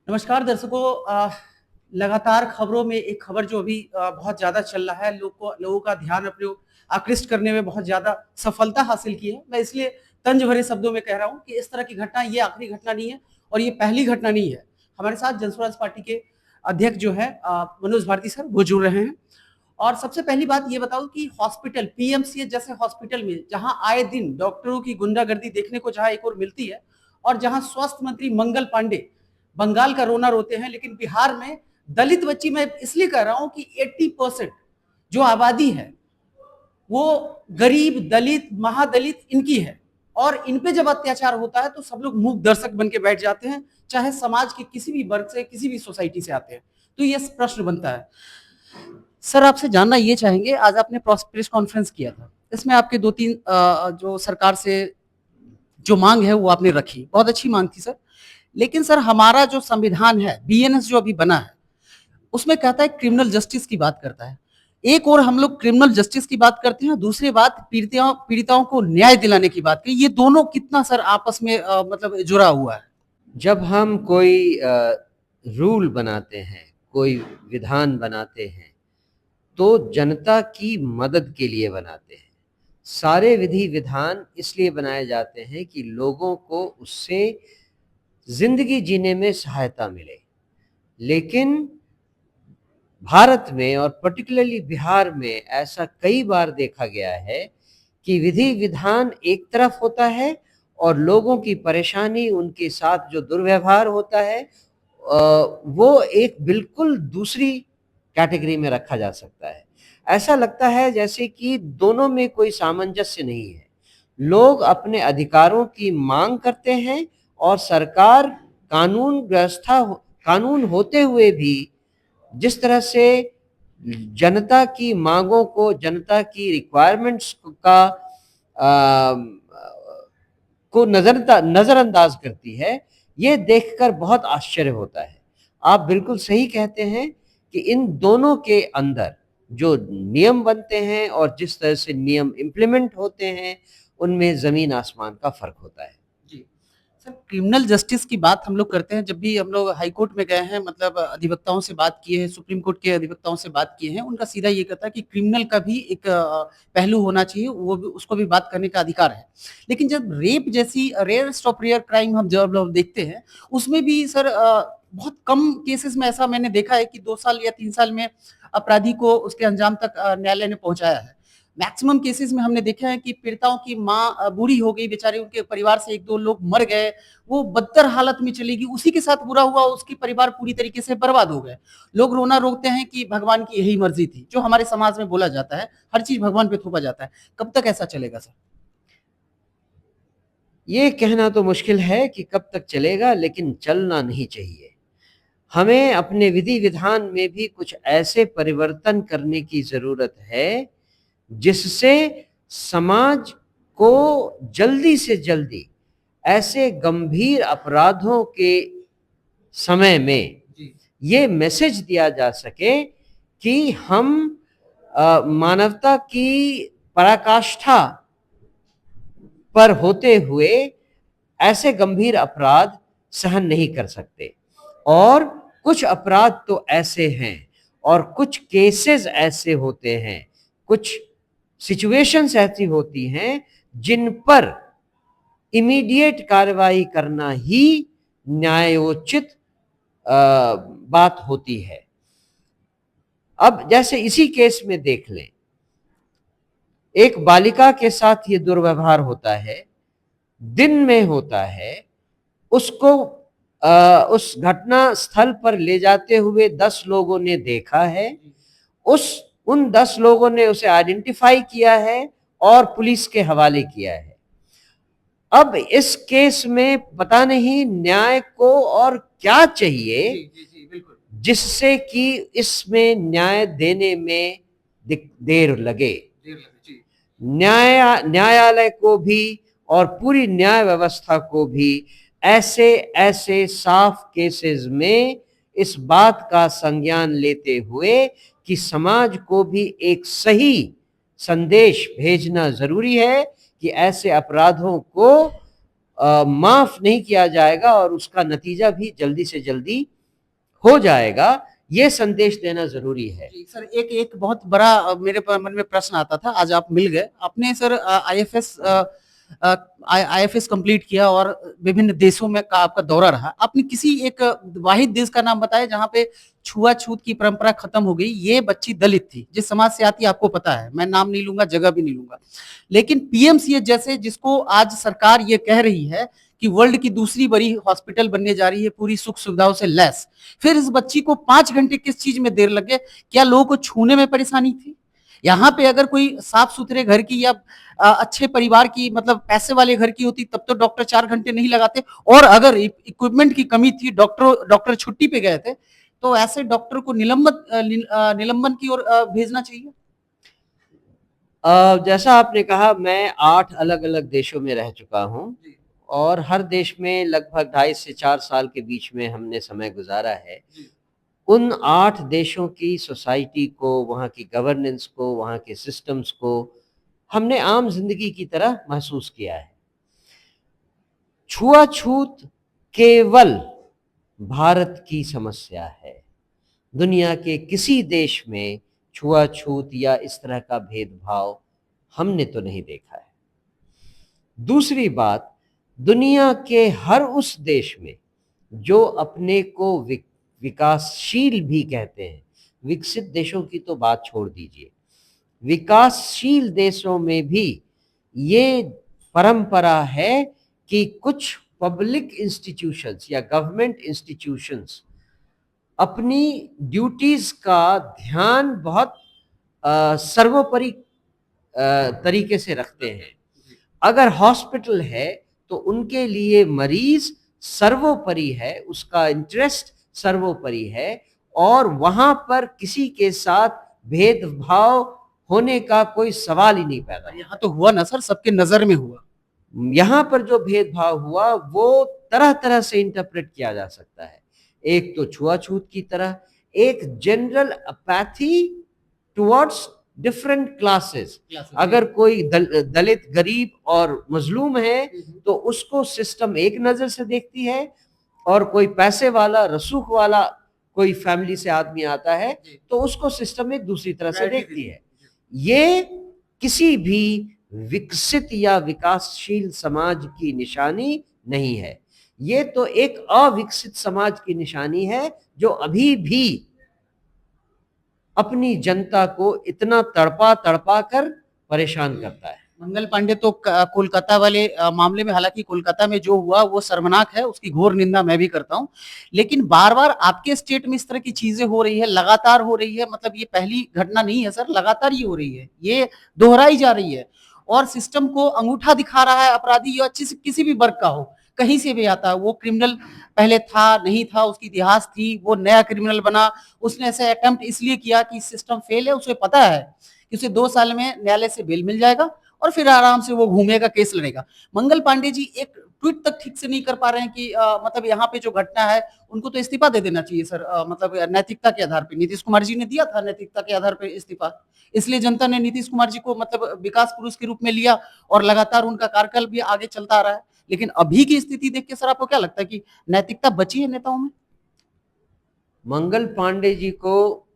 नमस्कार दर्शकों। लगातार खबरों में एक खबर जो अभी बहुत ज़्यादा चल रहा है, लोगों का ध्यान अपने ओर आकृष्ट करने में बहुत ज़्यादा सफलता हासिल की है। मैं इसलिए तंज भरे शब्दों में कह रहा हूँ कि इस तरह की घटना ये आखिरी घटना नहीं है और ये पहली घटना नहीं है। हमारे साथ जनसुराज पार्टी के अध्यक्ष जो है मनोज भारती सर, वो जुड़ रहे हैं। और सबसे पहली बात ये बताऊं कि हॉस्पिटल, पीएमसीएच जैसे हॉस्पिटल में जहां आए दिन डॉक्टरों की गुंडागर्दी देखने को जहां एक और मिलती है, और जहां स्वास्थ्य मंत्री मंगल पांडे बंगाल का रोना रोते हैं, लेकिन बिहार में दलित बच्ची, मैं इसलिए कह रहा हूं कि 80% जो आबादी है वो गरीब, दलित, महादलित इनकी है। और इन पे जब अत्याचार होता है तो सब लोग मूक दर्शक बन के बैठ जाते हैं, चाहे समाज के किसी भी वर्ग से, किसी भी सोसाइटी से आते हैं। तो ये प्रश्न बनता है। सर, आपसे जानना ये चाहेंगे, आज आपने प्रेस कॉन्फ्रेंस किया था, इसमें आपके दो तीन जो सरकार से जो मांग है वो आपने रखी, बहुत अच्छी मांग थी सर। लेकिन सर, हमारा जो संविधान है, बीएनएस जो अभी बना है, उसमें कहता है क्रिमिनल जस्टिस की बात करता है। एक और हम लोग क्रिमिनल जस्टिस की बात करते हैं, दूसरी बात पीड़िताओं को न्याय दिलाने की बात की। ये दोनों कितना सर आपस में मतलब जुड़ा हुआ है? जब हम कोई रूल बनाते हैं, कोई विधान बनाते हैं, तो जनता की मदद के लिए बनाते हैं। सारे विधि विधान इसलिए बनाए जाते हैं कि लोगों को उससे जिंदगी जीने में सहायता मिले। लेकिन भारत में और पर्टिकुलरली बिहार में ऐसा कई बार देखा गया है कि विधि विधान एक तरफ होता है और लोगों की परेशानी, उनके साथ जो दुर्व्यवहार होता है वो एक बिल्कुल दूसरी कैटेगरी में रखा जा सकता है। ऐसा लगता है जैसे कि दोनों में कोई सामंजस्य नहीं है। लोग अपने अधिकारों की मांग करते हैं और सरकार कानून होते हुए भी जिस तरह से जनता की मांगों को, जनता की रिक्वायरमेंट्स का को नजरअंदाज करती है, ये देखकर बहुत आश्चर्य होता है। आप बिल्कुल सही कहते हैं कि इन दोनों के अंदर जो नियम बनते हैं और जिस तरह से नियम इम्प्लीमेंट होते हैं, उनमें जमीन आसमान का फर्क होता है। जी सर, क्रिमिनल जस्टिस की बात हम लोग करते हैं, जब भी हम लोग हाई कोर्ट में गए हैं, मतलब अधिवक्ताओं से बात किए हैं, सुप्रीम कोर्ट के अधिवक्ताओं से बात किए हैं, उनका सीधा ये कहता है कि क्रिमिनल का भी एक पहलू होना चाहिए, वो भी, उसको भी बात करने का अधिकार है। लेकिन जब रेप जैसी रेयरेस्ट ऑफ रेयर क्राइम हम जब लोग देखते हैं, उसमें भी सर बहुत कम केसेस में ऐसा मैंने देखा है कि 2 साल या 3 साल में अपराधी को उसके अंजाम तक न्यायालय ने पहुंचाया है। मैक्सिमम केसेस में हमने देखा है कि पीड़िताओं की माँ बूढ़ी हो गई बेचारी, उनके परिवार से एक दो लोग मर गए, वो बदतर हालत में चली गई, उसी के साथ बुरा हुआ, उसकी परिवार पूरी तरीके से बर्बाद हो गए। लोग रोना रोकते हैं कि भगवान की यही मर्जी थी, जो हमारे समाज में बोला जाता है, हर चीज भगवान पे थोपा जाता है। कब तक ऐसा चलेगा सर? ये कहना तो मुश्किल है कि कब तक चलेगा, लेकिन चलना नहीं चाहिए। हमें अपने विधि विधान में भी कुछ ऐसे परिवर्तन करने की जरूरत है जिससे समाज को जल्दी से जल्दी ऐसे गंभीर अपराधों के समय में ये मैसेज दिया जा सके कि हम मानवता की पराकाष्ठा पर होते हुए ऐसे गंभीर अपराध सहन नहीं कर सकते। और कुछ अपराध तो ऐसे हैं और कुछ केसेस ऐसे होते हैं, कुछ सिचुएशंस ऐसी होती हैं जिन पर इमीडिएट कार्रवाई करना ही न्यायोचित बात होती है। अब जैसे इसी केस में देख लें, एक बालिका के साथ ये दुर्व्यवहार होता है, दिन में होता है, उसको उस घटना स्थल पर ले जाते हुए 10 लोगों ने देखा है, उन 10 लोगों ने उसे आइडेंटिफाई किया है और पुलिस के हवाले किया है। अब इस केस में पता नहीं न्याय को और क्या चाहिए जिससे कि इसमें न्याय देने में देर लगे। न्यायालय को भी और पूरी न्याय व्यवस्था को भी ऐसे ऐसे साफ केसेस में इस बात का संज्ञान लेते हुए कि समाज को भी एक सही संदेश भेजना जरूरी है कि ऐसे अपराधों को माफ नहीं किया जाएगा और उसका नतीजा भी जल्दी से जल्दी हो जाएगा, ये संदेश देना जरूरी है। जी, सर एक एक बहुत बड़ा मेरे मन में प्रश्न आता था, आज आप मिल गए। आपने सर आईएफएस कंप्लीट किया और विभिन्न देशों में का आपका दौरा रहा। आपने किसी एक वाहिद देश का नाम बताया जहाँ पे छुआछूत की परंपरा खत्म हो गई। ये बच्ची दलित थी, जिस समाज से आती है आपको पता है, मैं नाम नहीं लूंगा, जगह भी नहीं लूंगा। लेकिन पीएमसीएच जैसे, जिसको आज सरकार ये कह रही है कि वर्ल्ड की दूसरी बड़ी हॉस्पिटल बनने जा रही है पूरी सुख सुविधाओं से लैस, फिर इस बच्ची को 5 घंटे किस चीज में देर लगे? क्या लोगों को छूने में परेशानी थी? यहाँ पे अगर कोई साफ सुथरे घर की या अच्छे परिवार की, मतलब पैसे वाले घर की होती, तब तो डॉक्टर 4 घंटे नहीं लगाते। और अगर इक्विपमेंट की कमी थी, डॉक्टर छुट्टी पे गए थे, तो ऐसे डॉक्टर को निलंबन की ओर भेजना चाहिए। जैसा आपने कहा, मैं 8 अलग-अलग देशों में रह चुका हूँ और हर देश में लगभग 2.5 से 4 साल के बीच में हमने समय गुजारा है। उन 8 देशों की सोसाइटी को, वहाँ की गवर्नेंस को, वहाँ के सिस्टम्स को हमने आम जिंदगी की तरह महसूस किया है। छुआछूत केवल भारत की समस्या है। दुनिया के किसी देश में छुआछूत या इस तरह का भेदभाव हमने तो नहीं देखा है। दूसरी बात, दुनिया के हर उस देश में जो अपने को विकासशील भी कहते हैं, विकसित देशों की तो बात छोड़ दीजिए, विकासशील देशों में भी ये परंपरा है कि कुछ पब्लिक इंस्टीट्यूशंस या गवर्नमेंट इंस्टीट्यूशंस अपनी ड्यूटीज का ध्यान बहुत सर्वोपरि तरीके से रखते हैं। अगर हॉस्पिटल है तो उनके लिए मरीज सर्वोपरि है, उसका इंटरेस्ट सर्वोपरि है और वहां पर किसी के साथ भेदभाव होने का कोई सवाल ही नहीं पैदा। यहाँ तो हुआ ना सर, सबके नजर में हुआ। यहाँ पर जो भेदभाव हुआ वो तरह तरह से इंटरप्रेट किया जा सकता है। एक तो छुआछूत की तरह, एक general apathy towards different classes. अगर कोई दलित, गरीब और मजलूम है तो उसको सिस्टम एक नजर से देखती है और कोई पैसे वाला, रसूख वाला कोई फैमिली से आदमी आता है तो उसको सिस्टम एक दूसरी तरह से देखती है। ये किसी भी विकसित या विकासशील समाज की निशानी नहीं है। ये तो एक अविकसित समाज की निशानी है जो अभी भी अपनी जनता को इतना तड़पा तड़पा कर परेशान करता है। मंगल पांडे तो कोलकाता वाले मामले में, हालांकि कोलकाता में जो हुआ वो शर्मनाक है, उसकी घोर निंदा मैं भी करता हूं, लेकिन बार बार आपके स्टेट में इस तरह की चीजें हो रही है, लगातार हो रही है। मतलब ये पहली घटना नहीं है सर, लगातार ये हो रही है, ये दोहराई जा रही है और सिस्टम को अंगूठा दिखा रहा है अपराधी, या किसी भी वर्ग का हो, कहीं से भी आता है। वो क्रिमिनल पहले था, नहीं था, उसकी इतिहास थी, वो नया क्रिमिनल बना, उसने ऐसे अटेम्प्ट इसलिए किया कि सिस्टम फेल है, उसे पता है कि उसे 2 साल में न्यायालय से बेल मिल जाएगा और फिर आराम से वो घूमेगा, केस लड़ेगा। मंगल पांडे जी एक ट्वीट तक ठीक से नहीं कर पा रहे हैं कि मतलब यहाँ पे जो घटना है उनको तो इस्तीफा दे देना चाहिए सर, मतलब नैतिकता के आधार पे। नीतीश कुमार जी ने दिया था नैतिकता के आधार पे इस्तीफा, इसलिए जनता ने नीतीश कुमार जी को मतलब विकास पुरुष के रूप में लिया और लगातार उनका कार्यकाल भी आगे चलता आ रहा है। लेकिन अभी की स्थिति देख के सर आपको क्या लगता है कि नैतिकता बची है नेताओं में? मंगल पांडे जी को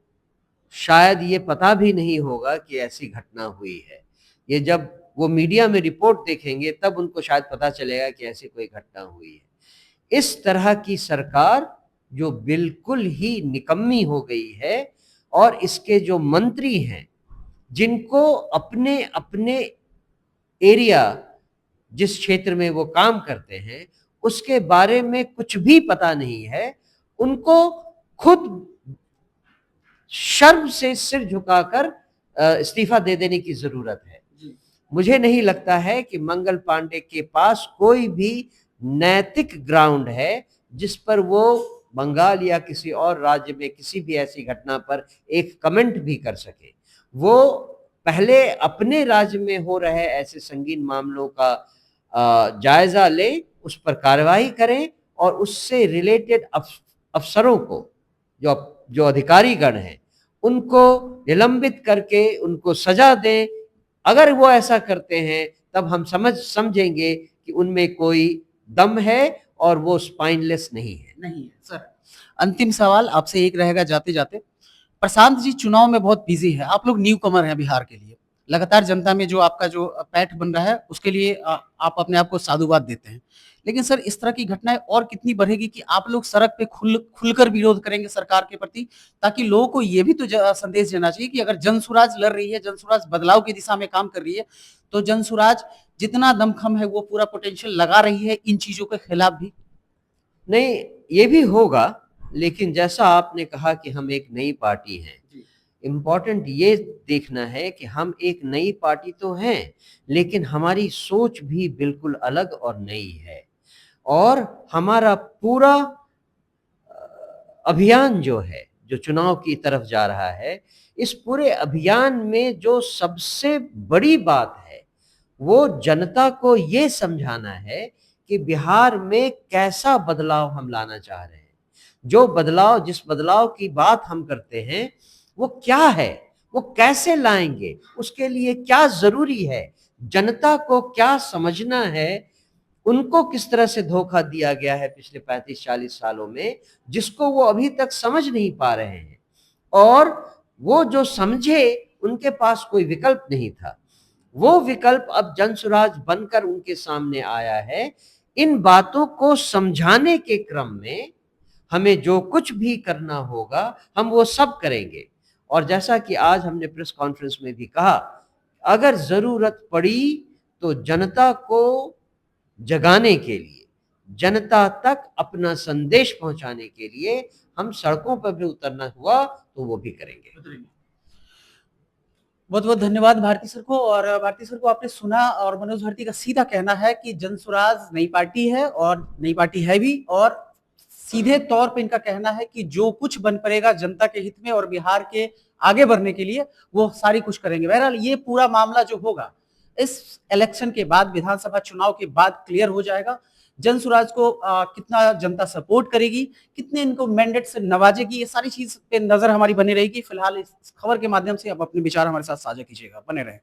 शायद ये पता भी नहीं होगा कि ऐसी घटना हुई है। ये जब वो मीडिया में रिपोर्ट देखेंगे तब उनको शायद पता चलेगा कि ऐसी कोई घटना हुई है। इस तरह की सरकार जो बिल्कुल ही निकम्मी हो गई है और इसके जो मंत्री हैं जिनको अपने अपने एरिया, जिस क्षेत्र में वो काम करते हैं, उसके बारे में कुछ भी पता नहीं है, उनको खुद शर्म से सिर झुकाकर इस्तीफा दे देने की जरूरत है। मुझे नहीं लगता है कि मंगल पांडे के पास कोई भी नैतिक ग्राउंड है जिस पर वो बंगाल या किसी और राज्य में किसी भी ऐसी घटना पर एक कमेंट भी कर सके। वो पहले अपने राज्य में हो रहे ऐसे संगीन मामलों का जायजा ले, उस पर कार्रवाई करें और उससे रिलेटेड अफसरों को, जो अधिकारी गण हैं, उनको निलंबित करके उनको सजा दें। अगर वो ऐसा करते हैं तब हम समझेंगे कि उनमें कोई दम है और वो स्पाइनलेस नहीं है। नहीं है सर। अंतिम सवाल आपसे एक रहेगा जाते जाते, प्रशांत जी चुनाव में बहुत बिजी है, आप लोग न्यू कमर हैं बिहार के लिए, लगातार जनता में जो आपका जो पैठ बन रहा है उसके लिए आप अपने आप को साधुवाद देते हैं, लेकिन सर इस तरह की घटनाएं और कितनी बढ़ेगी कि आप लोग सड़क पे खुलकर विरोध करेंगे सरकार के प्रति, ताकि लोगों को ये भी तो संदेश देना चाहिए कि अगर जनसुराज लड़ रही है, जनसुराज बदलाव की दिशा में काम कर रही है, तो जनसुराज जितना दमखम है वो पूरा पोटेंशियल लगा रही है इन चीजों के खिलाफ भी। नहीं, ये भी होगा, लेकिन जैसा आपने कहा कि हम एक नई पार्टी हैं, इम्पोर्टेंट ये देखना है कि हम एक नई पार्टी तो हैं, लेकिन हमारी सोच भी बिल्कुल अलग और नई है। और हमारा पूरा अभियान जो है, जो चुनाव की तरफ जा रहा है, इस पूरे अभियान में जो सबसे बड़ी बात है, वो जनता को ये समझाना है कि बिहार में कैसा बदलाव हम लाना चाह रहे हैं। जो बदलाव, जिस बदलाव की बात हम करते हैं, वो क्या है, वो कैसे लाएंगे, उसके लिए क्या जरूरी है, जनता को क्या समझना है, उनको किस तरह से धोखा दिया गया है पिछले 35-40 सालों में, जिसको वो अभी तक समझ नहीं पा रहे हैं। और वो जो समझे, उनके पास कोई विकल्प नहीं था, वो विकल्प अब जनसुराज बनकर उनके सामने आया है। इन बातों को समझाने के क्रम में हमें जो कुछ भी करना होगा, हम वो सब करेंगे। और जैसा कि आज हमने प्रेस कॉन्फ्रेंस में भी कहा, अगर जरूरत पड़ी तो जनता को जगाने के लिए, जनता तक अपना संदेश पहुंचाने के लिए हम सड़कों पर भी उतरना हुआ तो वो भी करेंगे। बहुत बहुत धन्यवाद भारती सर को। और भारती सर को आपने सुना, और मनोज भारती का सीधा कहना है कि जनसुराज नई पार्टी है और नई पार्टी है भी, और सीधे तौर पे इनका कहना है कि जो कुछ बन पड़ेगा जनता के हित में और बिहार के आगे बढ़ने के लिए वो सारी कुछ करेंगे। बहरहाल ये पूरा मामला जो होगा इस इलेक्शन के बाद, विधानसभा चुनाव के बाद क्लियर हो जाएगा। जनसुराज को कितना जनता सपोर्ट करेगी, कितने इनको मैंडेट से नवाजेगी, ये सारी चीज पे नजर हमारी बनी रहेगी। फिलहाल इस खबर के माध्यम से आप अपने विचार हमारे साथ साझा कीजिएगा, बने रहें।